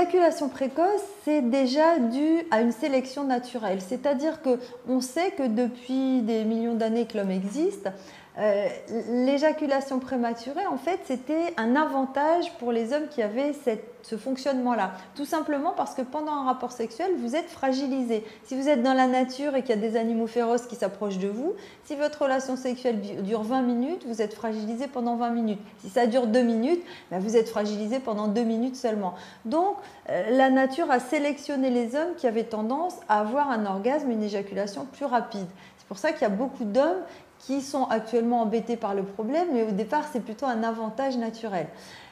l'éjaculation précoce, c'est déjà dû à une sélection naturelle. C'est-à-dire qu'on sait que depuis des millions d'années que l'homme existe, l'éjaculation prématurée, en fait, c'était un avantage pour les hommes qui avaient ce fonctionnement-là. Tout simplement parce que pendant un rapport sexuel, vous êtes fragilisé. Si vous êtes dans la nature et qu'il y a des animaux féroces qui s'approchent de vous, si votre relation sexuelle dure 20 minutes, vous êtes fragilisé pendant 20 minutes. Si ça dure 2 minutes, ben vous êtes fragilisé pendant 2 minutes seulement. Donc, la nature a sélectionné les hommes qui avaient tendance à avoir un orgasme, une éjaculation plus rapide. C'est pour ça qu'il y a beaucoup d'hommes qui sont actuellement embêtés par le problème, mais au départ, c'est plutôt un avantage naturel.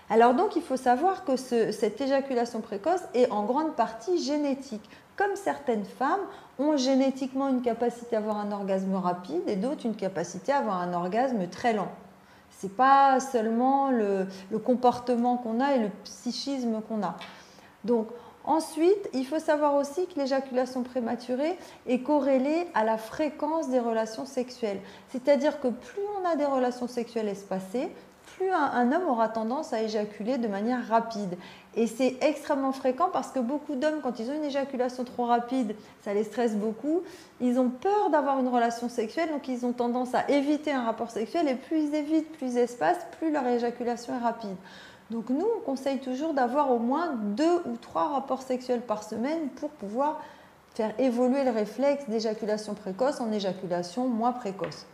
Alors donc, il faut savoir que cette éjaculation précoce est en grande partie génétique. Comme certaines femmes ont génétiquement une capacité à avoir un orgasme rapide et d'autres une capacité à avoir un orgasme très lent. Ce n'est pas seulement le comportement qu'on a et le psychisme qu'on a. Donc, ensuite, il faut savoir aussi que l'éjaculation prématurée est corrélée à la fréquence des relations sexuelles. C'est-à-dire que plus on a des relations sexuelles espacées, plus un homme aura tendance à éjaculer de manière rapide. Et c'est extrêmement fréquent parce que beaucoup d'hommes, quand ils ont une éjaculation trop rapide, ça les stresse beaucoup. Ils ont peur d'avoir une relation sexuelle, donc ils ont tendance à éviter un rapport sexuel. Et plus ils évitent, plus ils espacent, plus leur éjaculation est rapide. Donc nous, on conseille toujours d'avoir au moins 2 ou 3 rapports sexuels par semaine pour pouvoir faire évoluer le réflexe d'éjaculation précoce en éjaculation moins précoce.